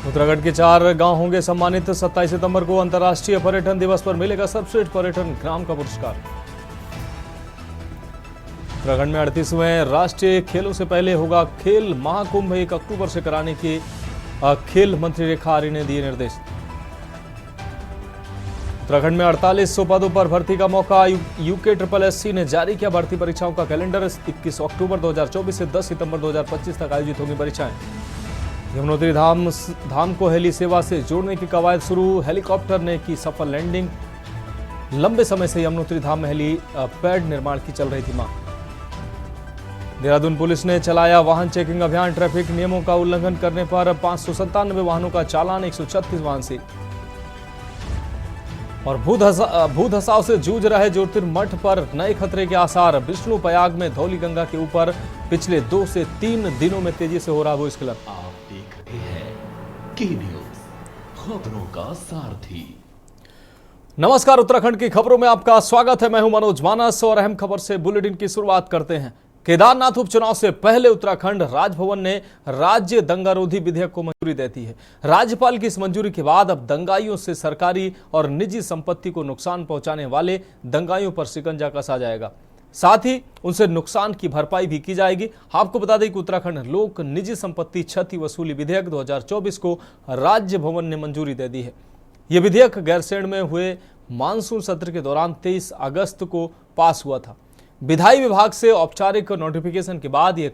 उत्तराखंड के 4 गांव होंगे सम्मानित। 27 सितंबर को अंतर्राष्ट्रीय पर्यटन दिवस पर मिलेगा सर्वश्रेष्ठ पर्यटन ग्राम का पुरस्कार। उत्तराखंड में 38वें राष्ट्रीय खेलों से पहले होगा खेल महाकुंभ। 1 अक्टूबर से कराने की खेल मंत्री रेखा आर्य ने दिए निर्देश। उत्तराखंड में 4800 पदों पर भर्ती का मौका। UKSSC ने जारी किया भर्ती परीक्षाओं का कैलेंडर। 21 अक्टूबर 2024 से 10 सितंबर 2025 तक आयोजित होंगी परीक्षाएं। यमुनोत्री धाम को हेली सेवा से जोड़ने की कवायद शुरू। हेलीकॉप्टर ने की सफल लैंडिंग। लंबे समय से यमुनोत्री धाम में हेली पैड निर्माण की चल रही थी मांग। देहरादून पुलिस ने चलाया वाहन चेकिंग अभियान। ट्रैफिक नियमों का उल्लंघन करने पर 597 वाहनों का चालान। 136 वाहन सीज। और भूधसाव से जूझ रहे ज्योतिर्मठ पर नए खतरे के आसार। विष्णु प्रयाग में धौली गंगा के ऊपर पिछले 2 से 3 दिनों में तेजी से हो रहा भूस्खलन। आप देख रहे हैं की न्यूज, खबरों का सारथी। नमस्कार, उत्तराखंड की खबरों में आपका स्वागत है। मैं हूं मनोज मानस और अहम खबर से बुलेटिन की शुरुआत करते हैं। केदारनाथ उपचुनाव से पहले उत्तराखंड राजभवन ने राज्य दंगारोधी विधेयक को मंजूरी देती है। राज्यपाल की इस मंजूरी के बाद अब दंगाइयों से सरकारी और निजी संपत्ति को नुकसान पहुंचाने वाले दंगाइयों पर शिकंजा कसा जाएगा। साथ ही उनसे नुकसान की भरपाई भी की जाएगी। आपको बता दें कि उत्तराखंड लोक निजी संपत्ति क्षति वसूली विधेयक 2024 को राज्य भवन ने मंजूरी दे दी है। यह विधेयक गैरसैंण में हुए मानसून सत्र के दौरान 23 अगस्त को पास हुआ था। विधायी विभाग से औपचारिक नोटिफिकेशन के बाद ये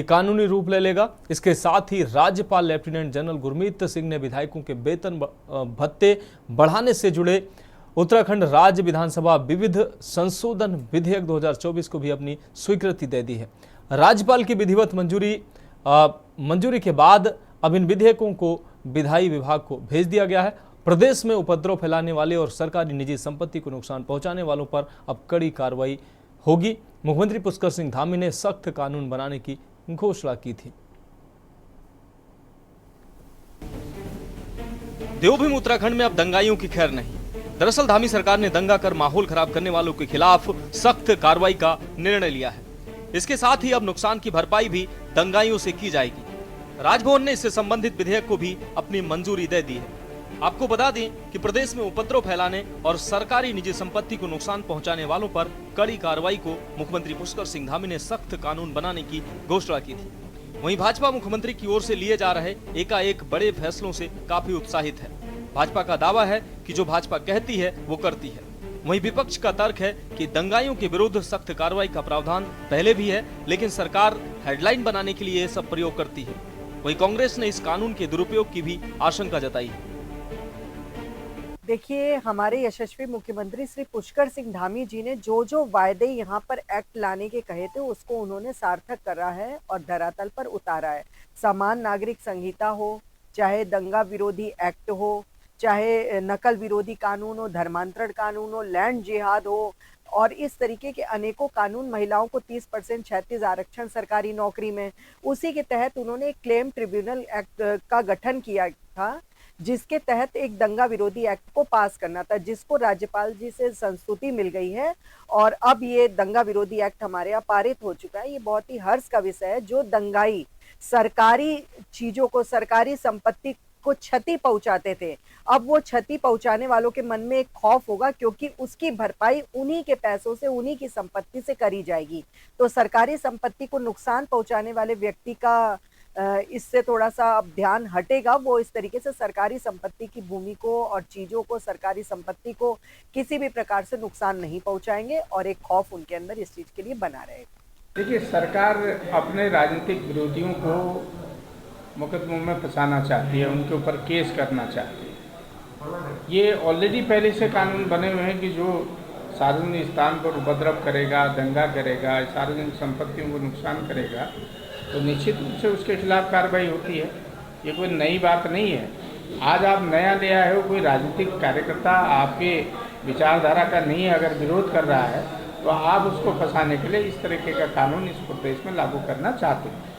कानूनी रूप ले लेगा। इसके साथ ही राज्यपाल लेफ्टिनेंट जनरल गुरमीत सिंह ने विधायकों के वेतन भत्ते बढ़ाने से जुड़े उत्तराखंड राज्य विधानसभा विविध संशोधन विधेयक 2024 को भी अपनी स्वीकृति दे दी है। राज्यपाल की विधिवत मंजूरी के बाद अब इन विधेयकों को विधायी विभाग को भेज दिया गया है। प्रदेश में उपद्रव फैलाने वाले और सरकारी निजी संपत्ति को नुकसान पहुंचाने वालों पर अब कड़ी कार्रवाई होगी। मुख्यमंत्री पुष्कर सिंह धामी ने सख्त कानून बनाने की घोषणा की थी। देवभूमि उत्तराखंड में अब दंगाइयों की खैर नहीं। दरअसल धामी सरकार ने दंगा कर माहौल खराब करने वालों के खिलाफ सख्त कार्रवाई का निर्णय लिया है। इसके साथ ही अब नुकसान की भरपाई भी दंगाइयों से की जाएगी। राजभवन ने इससे संबंधित विधेयक को भी अपनी मंजूरी दे दी है। आपको बता दें कि प्रदेश में उपद्रव फैलाने और सरकारी निजी संपत्ति को नुकसान पहुंचाने वालों पर कड़ी कार्रवाई को मुख्यमंत्री पुष्कर सिंह धामी ने सख्त कानून बनाने की घोषणा की थी। वहीं भाजपा मुख्यमंत्री की ओर से लिए जा रहे एकाएक बड़े फैसलों से काफी उत्साहित है। भाजपा का दावा है कि जो भाजपा कहती है वो करती है। वहीं विपक्ष का तर्क है कि दंगाइयों के विरुद्ध सख्त कार्रवाई का प्रावधान पहले भी है, लेकिन सरकार हेडलाइन बनाने के लिए ये सब प्रयोग करती है। वहीं कांग्रेस ने इस कानून के दुरुपयोग की भी आशंका जताई है। देखिए, हमारे यशस्वी मुख्यमंत्री श्री पुष्कर सिंह धामी जी ने जो वायदे यहाँ पर एक्ट लाने के कहे थे उसको उन्होंने सार्थक करा है और धरातल पर उतारा है। समान नागरिक संहिता हो, चाहे दंगा विरोधी एक्ट हो, चाहे नकल विरोधी कानून हो, धर्मांतरण कानून हो, लैंड जिहाद हो और इस तरीके के अनेकों कानून, महिलाओं को 30% 36 आरक्षण सरकारी नौकरी में, उसी के तहत उन्होंने एक क्लेम ट्रिब्यूनल एक्ट का गठन किया था जिसके तहत एक दंगा विरोधी एक्ट को पास करना था, जिसको राज्यपाल जी से संस्तुति मिल गई है और अब ये दंगा विरोधी एक्ट हमारे यहाँ पारित हो चुका है। ये बहुत ही हर्ष का विषय है। जो दंगाई सरकारी चीजों को, सरकारी संपत्ति को क्षति पहुंचाते थे, अब वो क्षति पहुंचाने वालों के मन में एक खौफ होगा क्योंकि उसकी भरपाई उन्हीं के पैसों से, उन्हीं की संपत्ति से करी जाएगी। तो सरकारी संपत्ति को नुकसान पहुंचाने वाले व्यक्ति का इससे थोड़ा सा अब ध्यान हटेगा। वो इस तरीके से सरकारी संपत्ति की भूमि को और चीजों को, सरकारी संपत्ति को किसी भी प्रकार से नुकसान नहीं पहुंचाएंगे और एक खौफ उनके अंदर इस चीज के लिए बना रहेगा। देखिए, सरकार अपने राजनीतिक विरोधियों को मुकदमों में फंसाना चाहती है, उनके ऊपर केस करना चाहती है। ये ऑलरेडी पहले से कानून बने हुए हैं कि जो सार्वजनिक स्थान पर उपद्रव करेगा, दंगा करेगा, सार्वजनिक संपत्तियों को नुकसान करेगा तो निश्चित रूप से उसके खिलाफ कार्रवाई होती है। ये कोई नई बात नहीं है। आज आप नया ले आए हो, कोई राजनीतिक कार्यकर्ता आपके विचारधारा का नहीं है, अगर विरोध कर रहा है तो आप उसको फंसाने के लिए इस तरीके का कानून इस प्रदेश में लागू करना चाहते हैं।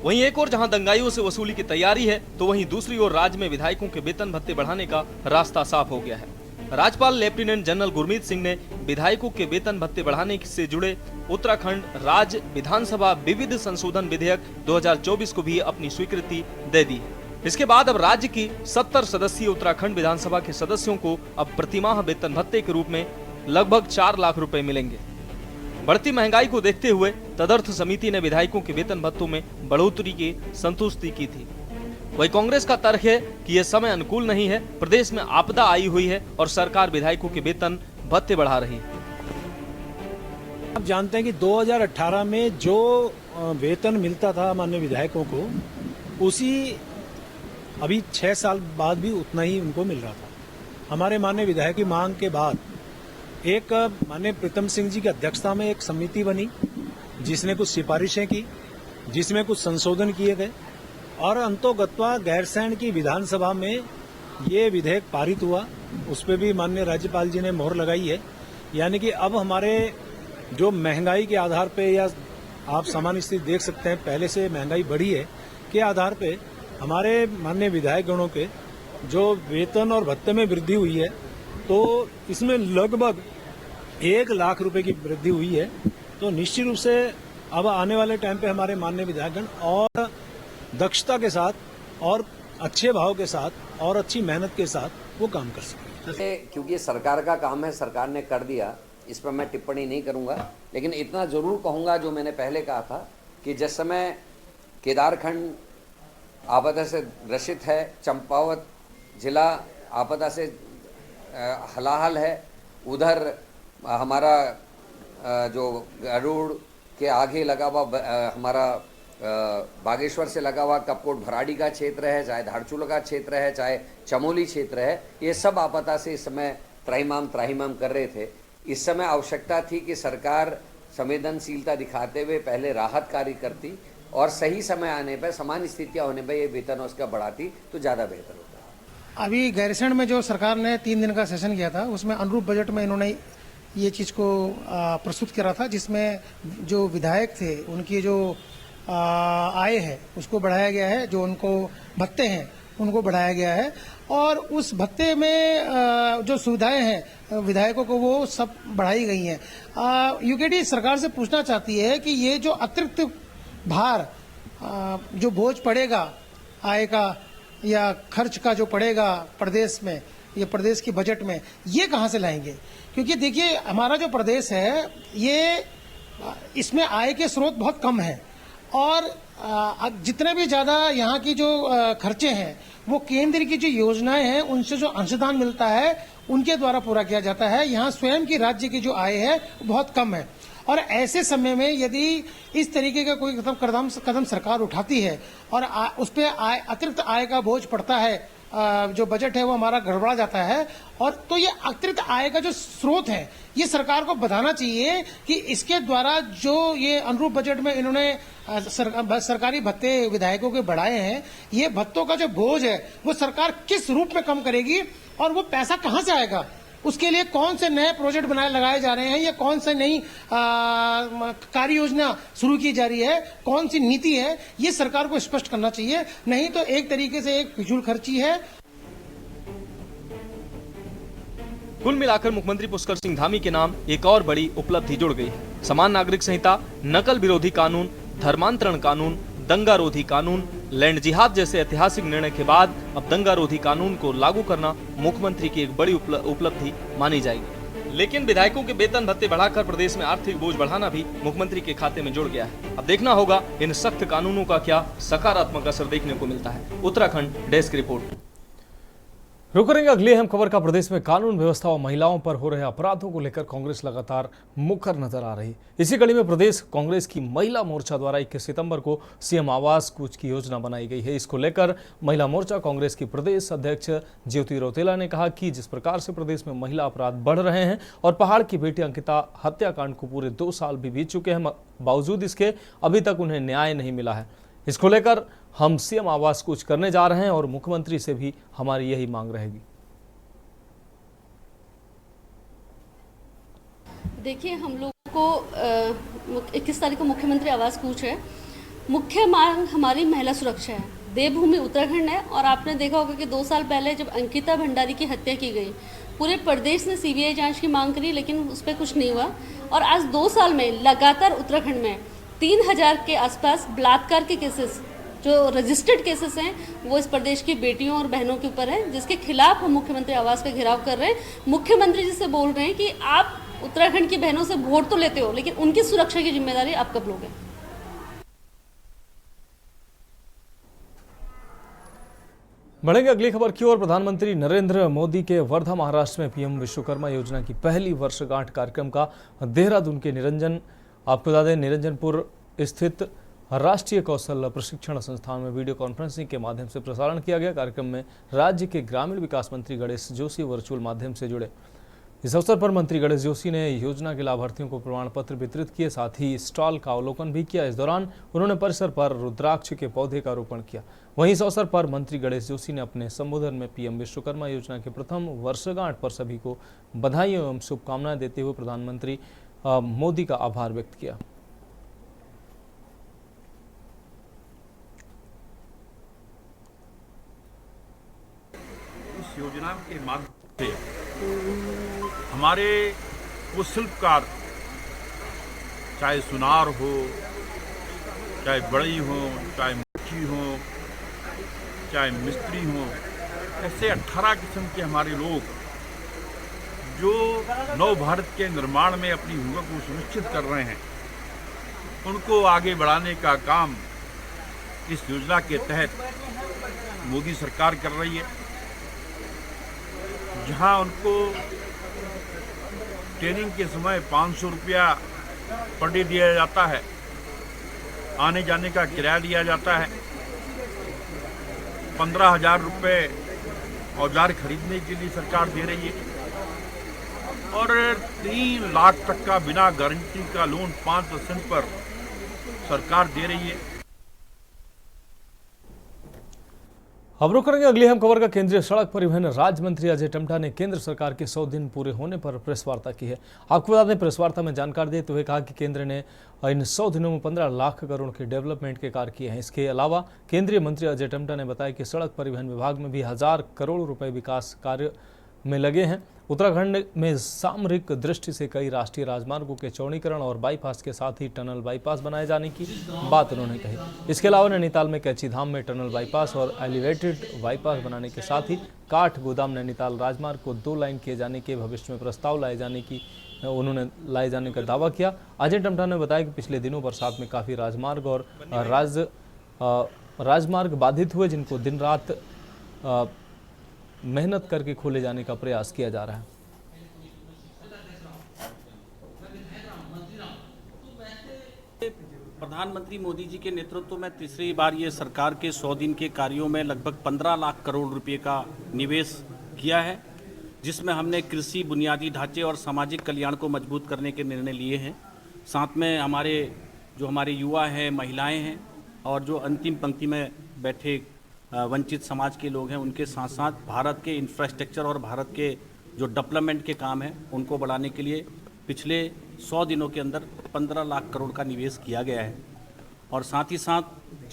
वहीं एक और जहां दंगाइयों से वसूली की तैयारी है तो वहीं दूसरी ओर राज्य में विधायकों के वेतन भत्ते बढ़ाने का रास्ता साफ हो गया है। राज्यपाल लेफ्टिनेंट जनरल गुरमीत सिंह ने विधायकों के वेतन भत्ते बढ़ाने से जुड़े उत्तराखंड राज्य विधानसभा विविध संशोधन विधेयक 2024 को भी अपनी स्वीकृति दे दी। इसके बाद अब राज्य की 70 सदस्यीय उत्तराखंड विधानसभा के सदस्यों को अब प्रतिमाह वेतन भत्ते के रूप में लगभग 4 लाख रुपए मिलेंगे। बढ़ती महंगाई को देखते हुए तदर्थ समिति ने विधायकों के वेतन भत्तों में बढ़ोतरी की संतुष्टि की थी। वही कांग्रेस का तर्क है कि यह समय अनुकूल नहीं है, प्रदेश में आपदा आई हुई है और सरकार विधायकों के वेतन भत्ते बढ़ा रही है। आप जानते हैं कि 2018 में जो वेतन मिलता था माननीय विधायकों को, उसी अभी 6 साल बाद भी उतना ही उनको मिल रहा था। हमारे माननीय विधायक की मांग के बाद एक माननीय प्रीतम सिंह जी की अध्यक्षता में एक समिति बनी, जिसने कुछ सिफारिशें की, जिसमें कुछ संशोधन किए गए और अंतोगत्वा गैरसैंण की विधानसभा में ये विधेयक पारित हुआ। उस पर भी माननीय राज्यपाल जी ने मोहर लगाई है। यानी कि अब हमारे जो महंगाई के आधार पे, या आप सामान्य स्थिति देख सकते हैं पहले से महंगाई बढ़ी है, के आधार पे हमारे माननीय विधायक गणों के जो वेतन और भत्ते में वृद्धि हुई है, तो इसमें लगभग 1 लाख रुपए की वृद्धि हुई है। तो निश्चित रूप से अब आने वाले टाइम पे हमारे माननीय विधायकगण और दक्षता के साथ और अच्छे भाव के साथ और अच्छी मेहनत के साथ वो काम कर सकेंगे। क्योंकि ये सरकार का काम है, सरकार ने कर दिया, इस पर मैं टिप्पणी नहीं करूंगा, लेकिन इतना जरूर कहूंगा जो मैंने पहले कहा था कि जिस समय केदारखंड आपदा से ग्रसित है, चंपावत जिला आपदा से हलाहल है, उधर हमारा जो गरुड़ के आगे लगा हुआ हमारा बागेश्वर से लगा हुआ कपकोट भराड़ी का क्षेत्र है, चाहे धारचूला का क्षेत्र है, चाहे चमोली क्षेत्र है, ये सब आपदा से इस समय त्राहिमाम कर रहे थे। इस समय आवश्यकता थी कि सरकार संवेदनशीलता दिखाते हुए पहले राहत कार्य करती और सही समय आने पर, समान स्थितियां होने पर ये वेतन उसका बढ़ाती तो ज़्यादा बेहतर होता। अभी गैरसैंण में जो सरकार ने 3 दिन का सेशन किया था, उसमें अनुरूप बजट में इन्होंने ये चीज़ को प्रस्तुत करा था, जिसमें जो विधायक थे उनकी जो आय है उसको बढ़ाया गया है, जो उनको भत्ते हैं उनको बढ़ाया गया है और उस भत्ते में जो सुविधाएं हैं विधायकों को वो सब बढ़ाई गई हैं। यूकेडी सरकार से पूछना चाहती है कि ये जो अतिरिक्त भार जो बोझ पड़ेगा आय का या खर्च का जो पड़ेगा प्रदेश में, ये प्रदेश के बजट में, ये कहाँ से लाएंगे? क्योंकि देखिए हमारा जो प्रदेश है ये इसमें आय के स्रोत बहुत कम है और जितने भी ज़्यादा यहाँ की जो खर्चे हैं वो केंद्र की जो योजनाएं हैं उनसे जो अंशदान मिलता है उनके द्वारा पूरा किया जाता है। यहाँ स्वयं की राज्य की जो आय है वो बहुत कम है और ऐसे समय में यदि इस तरीके का कोई कदम सरकार उठाती है और उस पर अतिरिक्त आय का बोझ पड़ता है, जो बजट है वो हमारा गड़बड़ा जाता है और तो ये अतिरिक्त आय का जो स्रोत है ये सरकार को बताना चाहिए कि इसके द्वारा जो ये अनुरूप बजट में इन्होंने सरकारी भत्ते विधायकों के बढ़ाए हैं, ये भत्तों का जो बोझ है वो सरकार किस रूप में कम करेगी और वो पैसा कहाँ से आएगा, उसके लिए कौन से नए प्रोजेक्ट लगाए जा रहे हैं या कौन से नई कार्य योजना शुरू की जा रही है, कौन सी नीति है, ये सरकार को स्पष्ट करना चाहिए। नहीं तो एक तरीके से एक फिजूल खर्ची है। कुल मिलाकर मुख्यमंत्री पुष्कर सिंह धामी के नाम एक और बड़ी उपलब्धि जुड़ गई है। समान नागरिक संहिता, नकल विरोधी कानून, धर्मांतरण कानून, दंगा रोधी कानून, लैंड जिहाद जैसे ऐतिहासिक निर्णय के बाद अब दंगा रोधी कानून को लागू करना मुख्यमंत्री की एक बड़ी उपलब्धि मानी जाएगी। लेकिन विधायकों के वेतन भत्ते बढ़ाकर प्रदेश में आर्थिक बोझ बढ़ाना भी मुख्यमंत्री के खाते में जुड़ गया है। अब देखना होगा इन सख्त कानूनों का क्या सकारात्मक असर देखने को मिलता है। Uttarakhand desk report. रुक करेंगे अगली अहम खबर का। प्रदेश में कानून व्यवस्था और महिलाओं पर हो रहे अपराधों को लेकर कांग्रेस लगातार मुखर नजर आ रही। इसी कड़ी में प्रदेश कांग्रेस की महिला मोर्चा द्वारा 21 सितंबर को सीएम आवास कूच की योजना बनाई गई है। इसको लेकर महिला मोर्चा कांग्रेस की प्रदेश अध्यक्ष ज्योति रौतेला ने कहा कि जिस प्रकार से प्रदेश में महिला अपराध बढ़ रहे हैं और पहाड़ की बेटी अंकिता हत्याकांड को पूरे 2 साल भी बीत चुके हैं, बावजूद इसके अभी तक उन्हें न्याय नहीं मिला है। इसको लेकर हम सीएम आवास कूच करने जा रहे हैं और मुख्यमंत्री से भी हमारी यही मांग रहेगी। देखिए, हम लोगों को 21 तारीख को मुख्यमंत्री आवास कूच है। मुख्य मांग हमारी महिला सुरक्षा है। देवभूमि उत्तराखंड है और आपने देखा होगा कि 2 साल पहले जब अंकिता भंडारी की हत्या की गई, पूरे प्रदेश ने सीबीआई जांच की मांग करी, लेकिन उस पर कुछ नहीं हुआ। और आज 2 साल में लगातार उत्तराखंड में 3000 के आसपास बलात्कार के केसेस जो रजिस्टर्ड केसेस हैं वो इस प्रदेश की बेटियों और बहनों के ऊपर है, जिसके खिलाफ हम मुख्यमंत्री आवास का घेराव कर रहे हैं। मुख्यमंत्री जी से बोल रहे हैं कि आप उत्तराखंड की बहनों से वोट तो लेते हो, लेकिन उनकी सुरक्षा की जिम्मेदारी आप कब लोगे? बढ़ेंगे अगली खबर की ओर। प्रधानमंत्री नरेंद्र मोदी के वर्धा महाराष्ट्र में पीएम विश्वकर्मा योजना की पहली वर्षगांठ कार्यक्रम का देहरादून के आपको बता दें निरंजनपुर स्थित राष्ट्रीय कौशल प्रशिक्षण संस्थान में वीडियो कॉन्फ्रेंसिंग के माध्यम से प्रसारण किया गया। कार्यक्रम में राज्य के ग्रामीण विकास मंत्री गणेश जोशी वर्चुअल माध्यम से जुड़े। इस अवसर पर मंत्री गणेश जोशी ने योजना के लाभार्थियों को प्रमाण पत्र वितरित किए, साथ ही स्टॉल का अवलोकन भी किया। इस दौरान उन्होंने परिसर पर रुद्राक्ष के पौधे का रोपण किया। वहीं इस अवसर पर मंत्री गणेश जोशी ने अपने संबोधन में पीएम विश्वकर्मा योजना के प्रथम वर्षगांठ पर सभी को बधाई एवं शुभकामनाएं देते हुए प्रधानमंत्री मोदी का आभार व्यक्त किया। इस योजना के माध्यम से हमारे वो शिल्पकार, चाहे सुनार हो, चाहे बड़ई हो, चाहे मुखी हो, चाहे मिस्त्री हो, ऐसे 18 किस्म के हमारे लोग जो नव भारत के निर्माण में अपनी भूमिका को सुनिश्चित कर रहे हैं, उनको आगे बढ़ाने का काम इस योजना के तहत मोदी सरकार कर रही है। जहां उनको ट्रेनिंग के समय 500 रुपया पर डे दिया जाता है, आने जाने का किराया दिया जाता है, 15,000 रुपये औजार खरीदने के लिए सरकार दे रही है और 3 लाख तक का बिना गारंटी का लोन 5% पर सरकार दे रही है। अब रुक करेंगे अगली अहम खबर का। केंद्रीय सड़क परिवहन राज्य मंत्री अजय टम्टा ने केंद्र सरकार के 100 दिन पूरे होने पर प्रेस वार्ता की है। आपको बता दें, प्रेस वार्ता में जानकारी देते हुए कहा कि केंद्र ने इन 100 दिनों में 15 लाख करोड़ के डेवलपमेंट के कार्य किए हैं। इसके अलावा केंद्रीय मंत्री अजय टम्टा ने बताया कि सड़क परिवहन विभाग में भी 1000 करोड़ रुपए विकास कार्य में लगे हैं। उत्तराखंड में सामरिक दृष्टि से कई राष्ट्रीय राजमार्गों के चौड़ीकरण और बाईपास के साथ ही टनल बाईपास बनाए जाने की बात उन्होंने कही। इसके अलावा नैनीताल में कैची धाम में टनल बाईपास और एलिवेटेड बाईपास बनाने के साथ ही काठ गोदाम नैनीताल राजमार्ग को 2 लाइन किए जाने के भविष्य में प्रस्ताव लाए जाने का दावा किया। अजय टम्टा ने बताया कि पिछले दिनों बरसात में काफ़ी राजमार्ग और राजमार्ग बाधित हुए, जिनको दिन रात मेहनत करके खोले जाने का प्रयास किया जा रहा है। प्रधानमंत्री मोदी जी के नेतृत्व में तीसरी बार ये सरकार के 100 दिन के कार्यों में लगभग 15 लाख करोड़ रुपए का निवेश किया है, जिसमें हमने कृषि, बुनियादी ढांचे और सामाजिक कल्याण को मजबूत करने के निर्णय लिए हैं। साथ में हमारे युवा हैं, महिलाएं हैं और जो अंतिम पंक्ति में बैठे वंचित समाज के लोग हैं, उनके साथ साथ भारत के इंफ्रास्ट्रक्चर और भारत के जो डेवलपमेंट के काम हैं उनको बढ़ाने के लिए पिछले 100 दिनों के अंदर 15 लाख करोड़ का निवेश किया गया है। और साथ ही साथ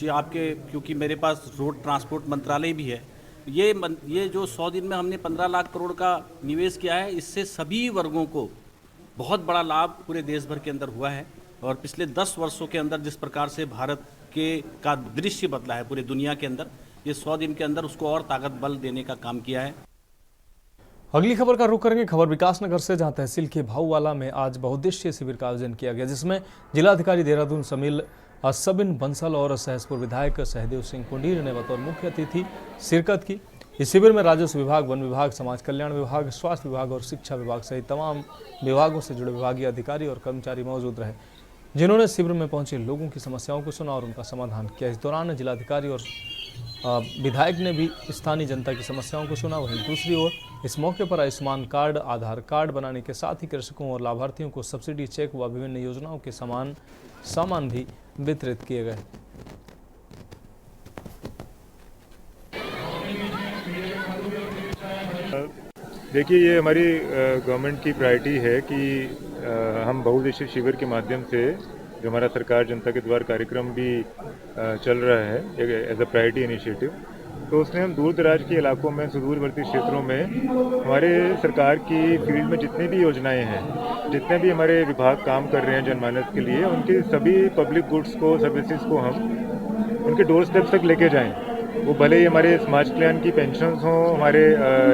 क्योंकि मेरे पास रोड ट्रांसपोर्ट मंत्रालय भी है, ये जो 100 दिन में हमने 15 लाख करोड़ का निवेश किया है, इससे सभी वर्गों को बहुत बड़ा लाभ पूरे देश भर के अंदर हुआ है। और पिछले 10 वर्षों के अंदर जिस प्रकार से भारत का दृश्य बदला है पूरी दुनिया के अंदर, ये 100 दिन के अंदर उसको और ताकत बल देने का काम किया है। अगली खबर का रुख करेंगे खबर विकासनगर से, जहां तहसील के भाऊवाला में आज बहुउद्देशीय शिविर का आयोजन किया गया, जिसमें जिलाधिकारी देहरादून समील सबिन बंसल और सहसपुर विधायक सहदेव सिंह कुंडीर ने बतौर मुख्य अतिथि शिरकत की। इस शिविर में राजस्व विभाग, वन विभाग, समाज कल्याण विभाग, स्वास्थ्य विभाग और शिक्षा विभाग सहित तमाम विभागों से जुड़े विभागीय अधिकारी और कर्मचारी मौजूद रहे, जिन्होंने शिविर में पहुंचे लोगों की समस्याओं को सुना और उनका समाधान किया। इस दौरान जिलाधिकारी और विधायक ने भी स्थानीय जनता की समस्याओं को सुना। वहीं दूसरी ओर इस मौके पर आयुष्मान कार्ड, आधार कार्ड बनाने के साथ ही कृषकों और लाभार्थियों को सब्सिडी चेक व विभिन्न योजनाओं के सामान भी वितरित किए गए। देखिए, ये हमारी गवर्नमेंट की प्रायोरिटी है कि हम बहुउद्देशीय शिविर के माध्यम से जो हमारा सरकार जनता के द्वार कार्यक्रम भी चल रहा है एज अ प्रायोरिटी इनिशिएटिव, तो उसने हम दूर दराज के इलाकों में, सुदूरवर्ती क्षेत्रों में हमारे सरकार की फील्ड में जितनी भी योजनाएं हैं, जितने भी हमारे विभाग काम कर रहे हैं जनमानस के लिए, उनके सभी पब्लिक गुड्स को, सर्विसेज को हम उनके डोर स्टेप तक लेके जाएं। वो भले ही हमारे समाज कल्याण की पेंशन्स हों, हमारे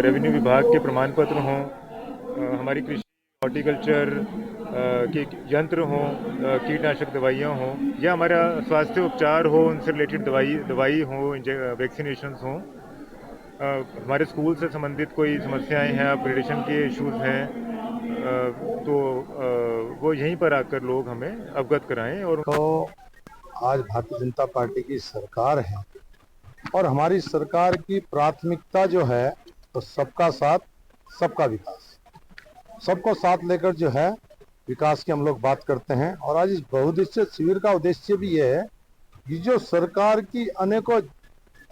रेवेन्यू विभाग के प्रमाण पत्र हों, हमारी कृषि, हॉर्टिकल्चर के यंत्र हों, कीटनाशक दवाइयाँ हों, या हमारा स्वास्थ्य उपचार हो, उनसे रिलेटेड दवाई हो, वैक्सीनेशंस हों, हमारे स्कूल से संबंधित कोई समस्याएं हैं, अपग्रेडेशन के इश्यूज हैं, तो वो यहीं पर आकर लोग हमें अवगत कराएं। और तो आज भारतीय जनता पार्टी की सरकार है और हमारी सरकार की प्राथमिकता जो है तो सबका साथ, सबका विकास, सबको साथ लेकर जो है विकास की हम लोग बात करते हैं। और आज इस बहुउद्देशीय शिविर का उद्देश्य भी ये है कि जो सरकार की अनेकों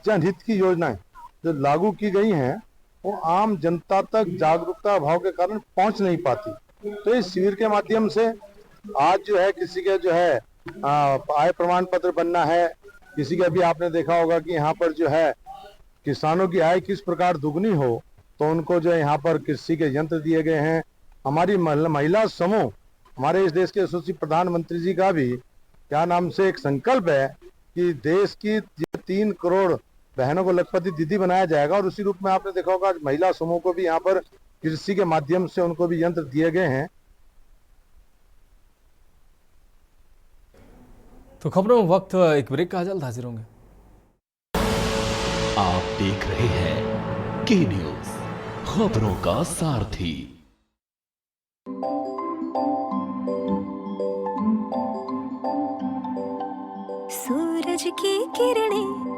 जनहित की योजनाएं जो लागू की गई हैं वो आम जनता तक जागरूकता अभाव के कारण पहुंच नहीं पाती। तो इस शिविर के माध्यम से आज जो है किसी के जो है आय प्रमाण पत्र बनना है, किसी के, अभी आपने देखा होगा कि यहाँ पर जो है किसानों की आय किस प्रकार दुगनी हो, तो उनको जो है यहाँ पर कृषि के यंत्र दिए गए हैं। हमारी महिला समूह, हमारे इस देश के यशस्वी प्रधानमंत्री जी का भी क्या नाम से एक संकल्प है कि देश की 3 करोड़ बहनों को लखपति दीदी बनाया जाएगा, और उसी रूप में आपने देखा होगा महिला समूह को भी यहाँ पर कृषि के माध्यम से उनको भी यंत्र दिए गए हैं। तो खबरों में वक्त एक ब्रेक का, जल्द हाजिर होंगे। आप देख रहे हैं के न्यूज, खबरों का सारथी। सूरज की किरणें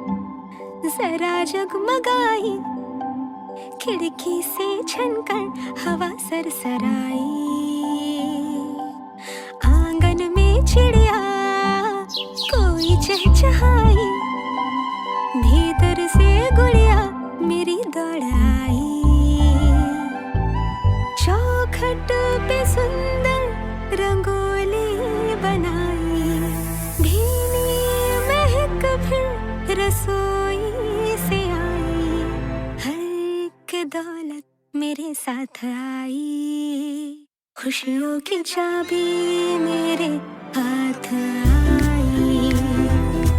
जरा जगमगाई, खिड़की से छनकर हवा सरसराई, आंगन में चिड़िया कोई चहचहाई, भीतर से गुड़िया मेरी दौड़ आई, चौखट पे सुंदर रंगोली बनाई, भीनी महक फिर रसोई से आई, हर एक दौलत मेरे साथ आई, खुशियों की चाबी मेरे हाथ आई,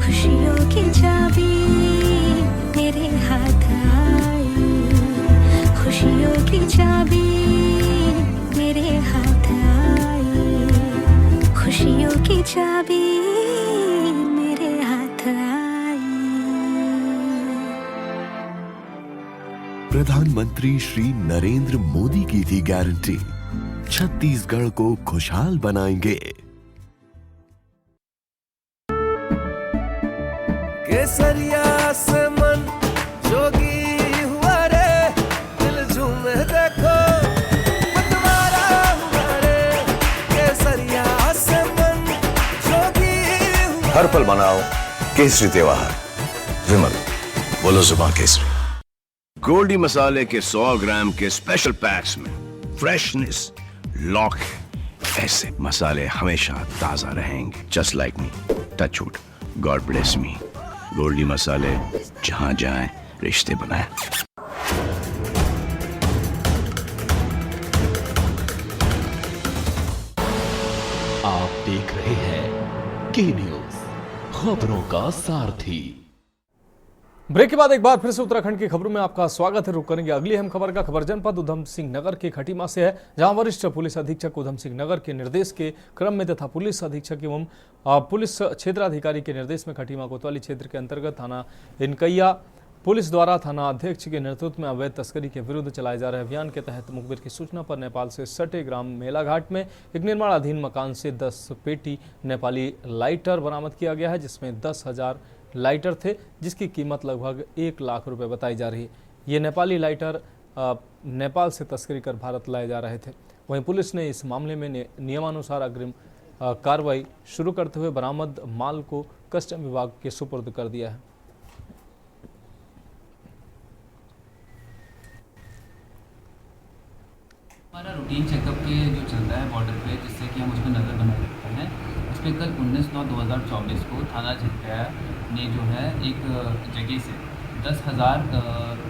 खुशियों की चाबी मेरे हाथ आई, खुशियों की चाबी मेरे हाथ आई, खुशियों की चाबी मेरे हाथ आई। प्रधानमंत्री श्री नरेंद्र मोदी की थी गारंटी, छत्तीसगढ़ को खुशहाल बनाएंगे। केसरिया से मन जोगी हुआ रे, दिल झूमे देखो मतवारा हुआ रे, केसरिया से मन जोगी हुआ। हर पल मनाओ केसरी त्योहार, विमल बोलो जुबान केसरी। गोल्डी मसाले के 100 ग्राम के स्पेशल पैक्स में फ्रेशनेस लॉक है। ऐसे मसाले हमेशा ताजा रहेंगे। Just like me, touch wood, God bless me. Goldiee मसाले, जहां जाएं रिश्ते बनाएं। आप देख रहे हैं के न्यूज, खबरों का सारथी। ब्रेक के बाद एक बार फिर से उत्तराखंड की खबरों में आपका स्वागत है। रुक करेंगे अगली अहम खबर का। खबर जनपद उधम सिंह नगर के खटीमा से है, जहां वरिष्ठ पुलिस अधीक्षक उधम सिंह नगर के निर्देश के क्रम में तथा पुलिस अधीक्षक एवं पुलिस क्षेत्राधिकारी के निर्देश में खटीमा कोतवाली क्षेत्र के अंतर्गत थाना इनकैया पुलिस द्वारा थाना अध्यक्ष के नेतृत्व में अवैध तस्करी के विरुद्ध चलाए जा रहे अभियान के तहत मुखबिर की सूचना पर नेपाल से सटे ग्राम मेलाघाट में एक निर्माणाधीन मकान से 10 पेटी नेपाली लाइटर बरामद किया गया है, जिसमें 10,000 लाइटर थे, जिसकी कीमत लगभग 1 लाख रुपए बताई जा रही है। ये नेपाली लाइटर नेपाल से तस्करी कर भारत लाए जा रहे थे। वहीं पुलिस ने इस मामले में नियमानुसार अग्रिम कार्रवाई शुरू करते हुए बरामद माल को कस्टम विभाग के सुपुर्द कर दिया है। हमारा रूटीन चेकअप के जो चल रहा है बॉर्डर पे, जिससे कि हम उसमें नज़र बना सकते हैं, उस पर कल 19/9/2024 को थाना झिटकया ने जो है एक जगह से 10,000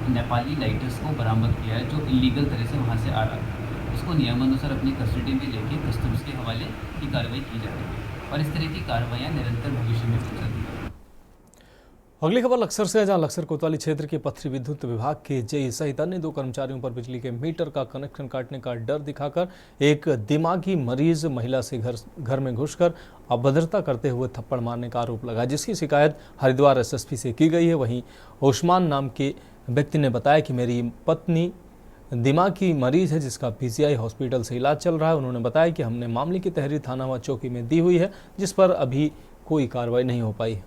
नेपाली लाइटर्स को बरामद किया है जो इलीगल तरह से वहाँ से आ रहा था। उसको नियमानुसार अपनी कस्टडी में लेके कस्टम्स के हवाले की कार्रवाई की जा रही है और इस तरह की कार्रवाइयाँ निरंतर भविष्य में की जाती है। अगली खबर लक्सर से है, जहां लक्सर कोतवाली क्षेत्र के पथरी विद्युत विभाग के जेई सहित अन्य 2 कर्मचारियों पर बिजली के मीटर का कनेक्शन काटने का डर दिखाकर एक दिमागी मरीज महिला से घर में घुसकर अभद्रता करते हुए थप्पड़ मारने का आरोप लगा, जिसकी शिकायत हरिद्वार एसएसपी से की गई है। वहीं ओस्मान नाम के व्यक्ति ने बताया कि मेरी पत्नी दिमाग की मरीज है जिसका पीजीआई हॉस्पिटल से इलाज चल रहा है। उन्होंने बताया कि हमने मामले की तहरीर थाना व चौकी में दी हुई है, जिस पर अभी कोई कार्रवाई नहीं हो पाई।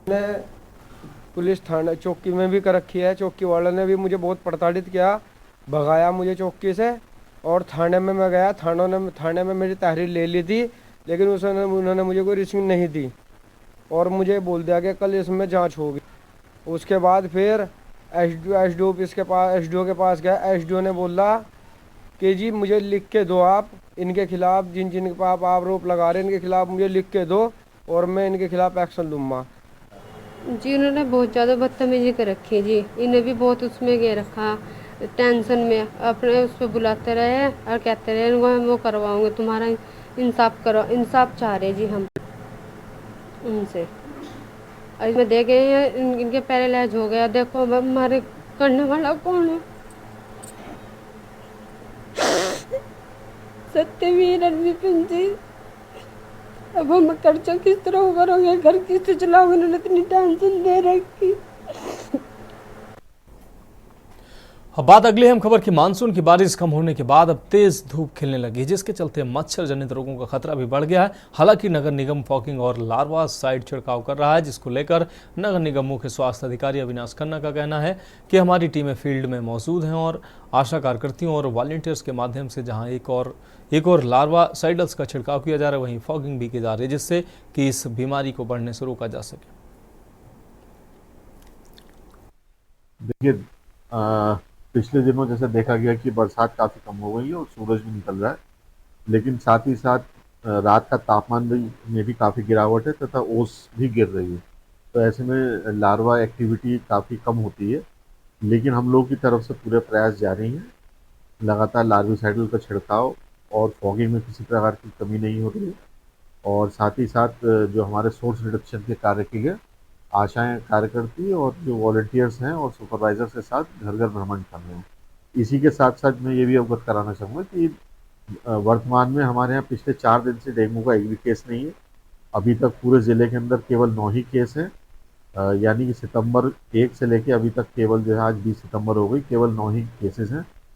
ने पुलिस थाना चौकी में भी कर रखी है। चौकी वालों ने भी मुझे बहुत प्रताड़ित किया, भगाया मुझे चौकी से और थाने में मैं गया। थाने में मेरी तहरीर ले ली थी, लेकिन उन्होंने मुझे कोई रिसीव नहीं दी और मुझे बोल दिया कि कल इसमें जांच होगी। उसके बाद फिर एसडीओ ऑफिस के पास एसडीओ के पास गया। एसडीओ ने बोला कि जी मुझे लिख के दो, आप इनके खिलाफ जिन पर आप आरोप लगा रहे हैं इनके खिलाफ मुझे लिख के दो और मैं इनके खिलाफ एक्शन लूँगा। जी उन्होंने बहुत ज़्यादा बदतमीजी कर रखी है जी, इन्हें भी बहुत उसमें गए रखा, टेंशन में अपने उस पर बुलाते रहे और कहते रहे वो करवाऊंगे, तुम्हारा इंसाफ करो, इंसाफ चाह रहे जी हम उनसे। और इसमें दे गए हैं, इनके पैरालाइज हो गया, देखो अब हमारे करने वाला कौन है। सत्यवीर विपिन जी, अब हम खर्चा किस तरह करोगे, घर किस चलाओगे, उन्होंने इतनी टेंशन दे रखी। अब बात अगली हम खबर की। मानसून की बारिश कम होने के बाद अब तेज धूप खिलने लगी, जिसके चलते मच्छर जनित रोगों का खतरा भी बढ़ गया है। हालांकि नगर निगम फॉगिंग और लार्वा साइड छिड़काव कर रहा है, जिसको लेकर नगर निगम मुख्य स्वास्थ्य अधिकारी अविनाश खन्ना का कहना है कि हमारी टीमें फील्ड में मौजूद हैं और आशा कार्यकर्तियों और वॉलंटियर्स के माध्यम से जहाँ एक और लार्वा साइडल्स का छिड़काव किया जा रहा है, वहीं फॉगिंग भी की जा रही है, जिससे कि इस बीमारी को बढ़ने से रोका जा सके। देखिए, पिछले दिनों जैसे देखा गया कि बरसात काफ़ी कम हो गई है और सूरज भी निकल रहा है, लेकिन साथ ही साथ रात का तापमान में भी काफ़ी गिरावट है तथा ओस भी गिर रही है। तो ऐसे में लार्वा एक्टिविटी काफ़ी कम होती है, लेकिन हम लोग की तरफ से पूरे प्रयास जारी हैं। लगातार लार्विसाइडल का छिड़काव और फॉगिंग में किसी प्रकार की कमी नहीं हो रही है और साथ ही साथ जो हमारे सोर्स रिडक्शन के कार्य किए गए, आशाएं कार्यकर्ती और जो वॉलंटियर्स हैं और सुपरवाइजर के साथ घर घर भ्रमण कर रहे हैं। इसी के साथ साथ मैं ये भी अवगत कराना चाहूँगा कि वर्तमान में हमारे यहाँ पिछले 4 दिन से डेंगू का एक भी केस नहीं है। अभी तक पूरे ज़िले के अंदर केवल 9 ही केस हैं, यानी कि सितंबर 1 से लेकर अभी तक केवल जो है आज 20 सितंबर हो गई, केवल 9 ही केसेस हैं।